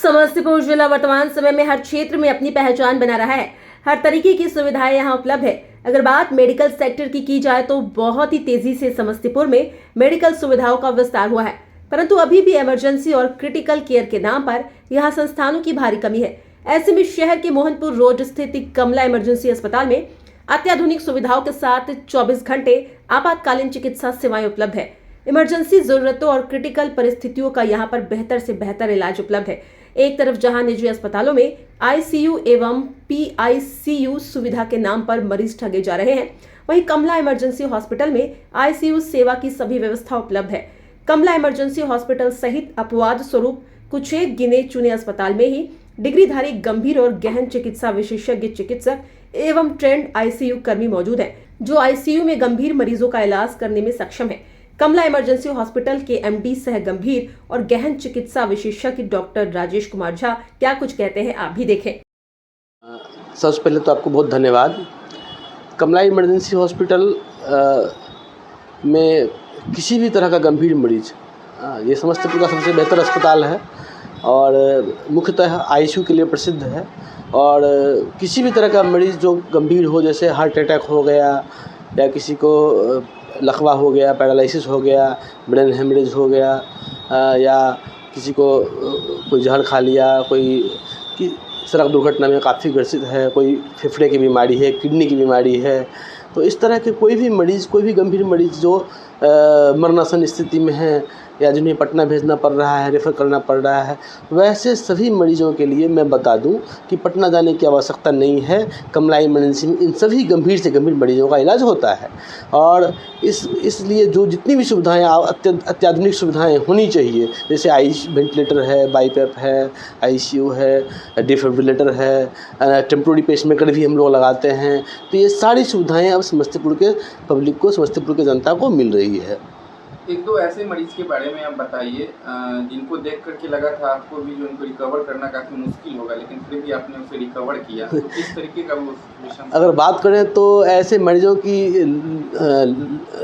समस्तीपुर जिला वर्तमान समय में हर क्षेत्र में अपनी पहचान बना रहा है। हर तरीके की सुविधाएं यहां उपलब्ध है। अगर बात मेडिकल सेक्टर की जाए तो बहुत ही तेजी से समस्तीपुर में मेडिकल सुविधाओं का विस्तार हुआ है, परंतु अभी भी इमरजेंसी और क्रिटिकल केयर के नाम पर यहां संस्थानों की भारी कमी है। ऐसे में शहर के मोहनपुर रोड स्थित कमला इमरजेंसी अस्पताल में अत्याधुनिक सुविधाओं के साथ 24 घंटे आपातकालीन चिकित्सा सेवाएं उपलब्ध है। इमरजेंसी जरूरतों और क्रिटिकल परिस्थितियों का यहाँ पर बेहतर से बेहतर इलाज उपलब्ध है। एक तरफ जहां निजी अस्पतालों में आईसीयू एवं पीआईसीयू सुविधा के नाम पर मरीज ठगे जा रहे हैं, वहीं कमला इमरजेंसी हॉस्पिटल में आईसीयू सेवा की सभी व्यवस्था उपलब्ध है। कमला इमरजेंसी हॉस्पिटल सहित अपवाद स्वरूप कुछ एक गिने चुने अस्पताल में ही डिग्रीधारी गंभीर और गहन चिकित्सा विशेषज्ञ चिकित्सक एवं ट्रेंड आईसीयू कर्मी मौजूद हैं, जो आईसीयू में गंभीर मरीजों का इलाज करने में सक्षम है। कमला इमरजेंसी हॉस्पिटल के एमडी सह गंभीर और गहन चिकित्सा विशेषज्ञ डॉक्टर राजेश कुमार झा क्या कुछ कहते हैं, आप भी देखें। सबसे पहले तो आपको बहुत धन्यवाद। कमला इमरजेंसी हॉस्पिटल में किसी भी तरह का गंभीर मरीज, ये समस्तीपुर का सबसे बेहतर अस्पताल है और मुख्यतः आईसीयू के लिए प्रसिद्ध है। और किसी भी तरह का मरीज़ जो गंभीर हो, जैसे हार्ट अटैक हो गया या किसी को लकवा हो गया, पैरालिसिस हो गया, ब्रेन हेमरेज हो गया, या किसी को कोई जहर खा लिया, कोई सड़क दुर्घटना में काफ़ी ग्रसित है, कोई फेफड़े की बीमारी है, किडनी की बीमारी है, तो इस तरह के कोई भी मरीज़, कोई भी गंभीर मरीज़ जो मरणासन स्थिति में है या जिन्हें पटना भेजना पड़ रहा है, रेफ़र करना पड़ रहा है, वैसे सभी मरीजों के लिए मैं बता दूं कि पटना जाने की आवश्यकता नहीं है। कमला इमरजेंसी में इन सभी गंभीर से गंभीर मरीजों का इलाज होता है। और इसलिए जो जितनी भी सुविधाएं, अत्याधुनिक सुविधाएं होनी चाहिए, जैसे वेंटिलेटर है, बाईपैप है, आईसीयू है, डिफिब्रिलेटर है, टेम्पोररी पेसमेकर भी हम लोग लगाते हैं, तो ये सारी सुविधाएँ अब समस्तीपुर के पब्लिक को, समस्तीपुर के जनता को मिल रही है। एक दो ऐसे मरीज के बारे में आप बताइए जिनको देख करके लगा था आपको भी जो उनको रिकवर करना काफ़ी मुश्किल होगा, लेकिन फिर भी आपने उसे रिकवर किया, तो किस तरीके का वो विषम? अगर बात करें तो ऐसे मरीजों की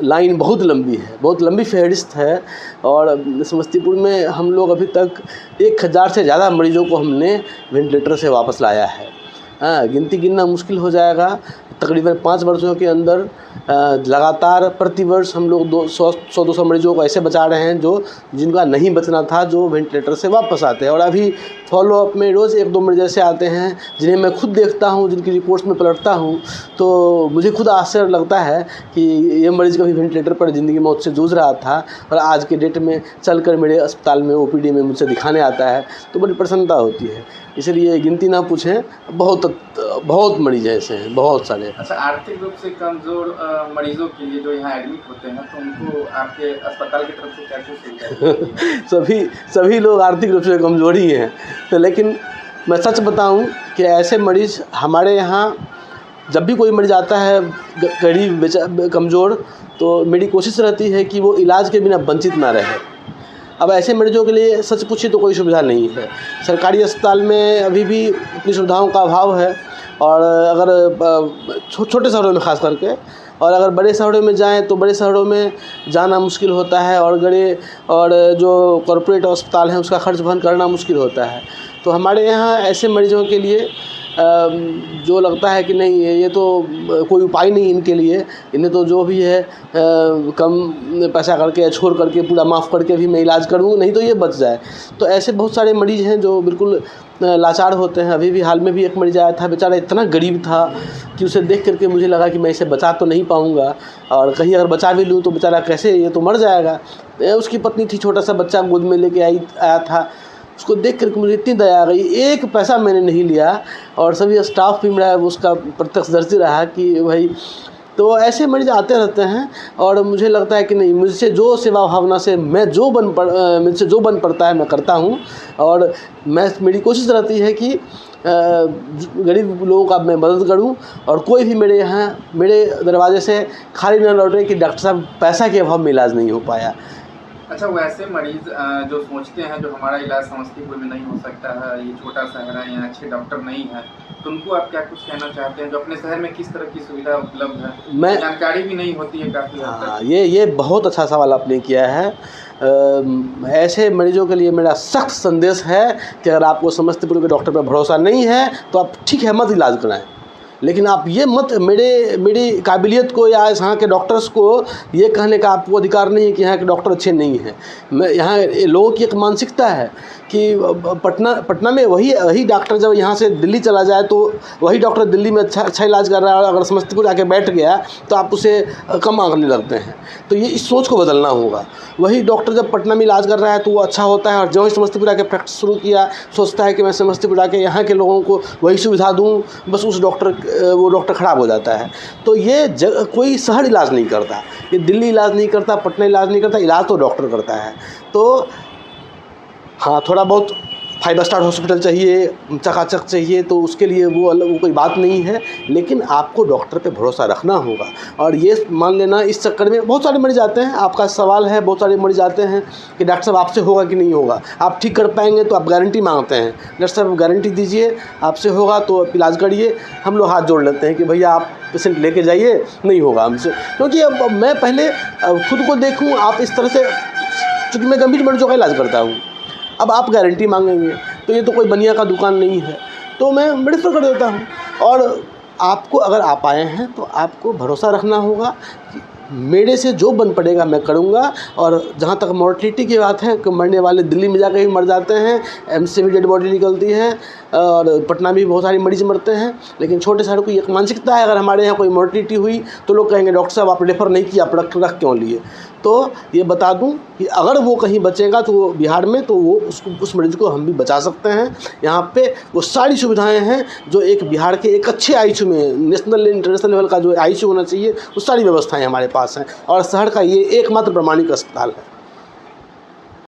लाइन बहुत लंबी है, बहुत लंबी फहरिस्त है। और समस्तीपुर में हम लोग अभी तक 1000 से ज़्यादा मरीजों को हमने वेंटिलेटर से वापस लाया है। गिनती गिनना मुश्किल हो जाएगा। तकरीबन 5 वर्षों के अंदर लगातार प्रतिवर्ष हम लोग 100-200 मरीजों को ऐसे बचा रहे हैं जो जिनका नहीं बचना था, जो वेंटिलेटर से वापस आते हैं। और अभी फॉलोअप में रोज़ 1-2 मरीज ऐसे आते हैं जिन्हें मैं खुद देखता हूं, जिनकी रिपोर्ट्स में पलटता हूं, तो मुझे खुद आश्चर्य लगता है कि ये मरीज़ कभी वेंटिलेटर पर ज़िंदगी मौत से जूझ रहा था और आज के डेट में चलकर मेरे अस्पताल में ओपीडी में मुझसे दिखाने आता है, तो बड़ी प्रसन्नता होती है। इसलिए गिनती ना पूछें, बहुत मरीज ऐसे हैं, बहुत सारे। अच्छा, आर्थिक रूप से कमज़ोर मरीजों के लिए जो यहाँ एडमिट होते हैं, तो उनको आपके अस्पताल की तरफ से क्या सुविधा? सभी लोग आर्थिक रूप से कमज़ोर ही हैं, तो लेकिन मैं सच बताऊं कि ऐसे मरीज़ हमारे यहाँ, जब भी कोई मरीज़ आता है गरीब कमज़ोर, तो मेरी कोशिश रहती है कि वो इलाज के बिना वंचित ना रहे। अब ऐसे मरीजों के लिए सच पूछिए तो कोई सुविधा नहीं है। सरकारी अस्पताल में अभी भी इतनी सुविधाओं का अभाव है, और अगर छोटे शहरों में ख़ास करके, और अगर बड़े शहरों में जाएं तो बड़े शहरों में जाना मुश्किल होता है, और जो कॉरपोरेट अस्पताल हैं उसका खर्च वहन करना मुश्किल होता है। तो हमारे यहाँ ऐसे मरीजों के लिए जो लगता है कि नहीं, ये तो कोई उपाय नहीं इनके लिए, इन्हें तो जो भी है कम पैसा करके या छोड़ करके पूरा माफ़ करके भी मैं इलाज करूँ, नहीं तो ये बच जाए। तो ऐसे बहुत सारे मरीज़ हैं जो बिल्कुल लाचार होते हैं। अभी भी हाल में भी एक मरीज़ आया था, बेचारा इतना गरीब था कि उसे देख करके मुझे लगा कि मैं इसे बचा तो नहीं पाऊँगा, और कहीं अगर बचा भी लूँ तो बेचारा कैसे, ये तो मर जाएगा। उसकी पत्नी थी, छोटा सा बच्चा गोद में लेके आया था, उसको देख करके मुझे इतनी दया आ गई। 1 पैसा मैंने नहीं लिया, और सभी स्टाफ भी मेरा उसका प्रत्यक्षदर्शी रहा कि भाई, तो ऐसे मरीज आते रहते हैं। और मुझे लगता है कि नहीं, मुझसे जो सेवा भावना से मुझसे जो बन पड़ता है मैं करता हूँ, और मेरी कोशिश रहती है कि गरीब लोगों का मैं मदद करूं, और कोई भी मेरे यहाँ, मेरे दरवाजे से खाली न लौटे कि डॉक्टर साहब पैसा के अभाव में इलाज नहीं हो पाया। अच्छा, वैसे मरीज जो सोचते हैं जो हमारा इलाज समस्तीपुर में नहीं हो सकता है, ये छोटा शहर है, यहाँ अच्छे डॉक्टर नहीं है, तो उनको आप क्या कुछ कहना चाहते हैं जो अपने शहर में किस तरह की सुविधा उपलब्ध है? मैं जानकारी भी नहीं होती है काफ़ी हद हाँ, तक। ये बहुत अच्छा सवाल आपने किया है। ऐसे मरीजों के लिए मेरा सख्त संदेश है कि अगर आपको समस्तीपुर के डॉक्टर पर भरोसा नहीं है तो आप ठीक है मत इलाज कराएं, लेकिन आप ये मत मेरी काबिलियत को या यहाँ के डॉक्टर्स को ये कहने का आपको अधिकार नहीं है कि यहाँ के डॉक्टर अच्छे नहीं हैं। मैं यहाँ लोगों की एक मानसिकता है कि पटना में वही डॉक्टर जब यहाँ से दिल्ली चला जाए तो वही डॉक्टर दिल्ली में अच्छा इलाज कर रहा है, और अगर समस्तीपुर आके बैठ गया तो आप उसे कम आंकने लगते हैं। तो ये इस सोच को बदलना होगा। वही डॉक्टर जब पटना में इलाज कर रहा है तो वो अच्छा होता है, और जो ही समस्तीपुर आके प्रैक्टिस शुरू किया सोचता है कि मैं समस्तीपुर आके यहाँ के लोगों को वही सुविधा दूँ, बस वो डॉक्टर ख़राब हो जाता है। तो ये कोई शहर इलाज नहीं करता, ये दिल्ली इलाज नहीं करता, पटना इलाज नहीं करता, इलाज तो डॉक्टर करता है। तो हाँ, थोड़ा बहुत 5 स्टार हॉस्पिटल चाहिए, चकाचक चाहिए, तो उसके लिए वो कोई बात नहीं है, लेकिन आपको डॉक्टर पे भरोसा रखना होगा। और ये मान लेना, इस चक्कर में बहुत सारे मरीज आते हैं, आपका सवाल है, बहुत सारे मरीज आते हैं कि डॉक्टर साहब आपसे होगा कि नहीं होगा, आप ठीक कर पाएंगे, तो आप गारंटी मांगते हैं। डॉक्टर साहब गारंटी दीजिए, आपसे होगा तो इलाज करिए। हम लोग हाथ जोड़ लेते हैं कि भैया आप पेशेंट लेके जाइए, नहीं होगा हमसे। क्योंकि अब मैं पहले खुद को देखूँ, आप इस तरह से, चूँकि मैं गंभीर मरीजों का इलाज करता हूँ, अब आप गारंटी मांगेंगे तो ये तो कोई बनिया का दुकान नहीं है, तो मैं रेफर कर देता हूँ। और आपको, अगर आप आए हैं तो आपको भरोसा रखना होगा कि मेरे से जो बन पड़ेगा मैं करूँगा। और जहाँ तक मॉर्टिलिटी की बात है कि मरने वाले दिल्ली में जाकर भी मर जाते हैं, एम्स से भी डेड बॉडी निकलती है, और पटना में भी बहुत सारे मरीज मरते हैं, लेकिन छोटे शहरों की एक मानसिकता है, अगर हमारे यहाँ कोई मॉर्टिलिटी हुई तो लोग कहेंगे डॉक्टर साहब आप रेफ़र नहीं किया, आप रख क्यों लिए। तो ये बता दूं कि अगर वो कहीं बचेगा तो वो बिहार में, तो वो उस मरीज को हम भी बचा सकते हैं। यहाँ पे वो सारी सुविधाएं हैं जो एक बिहार के एक अच्छे आईसीयू में, नेशनल इंटरनेशनल लेवल का जो आईसीयू होना चाहिए, वो सारी व्यवस्थाएं हमारे पास हैं। और शहर का ये एकमात्र प्रमाणिक अस्पताल है।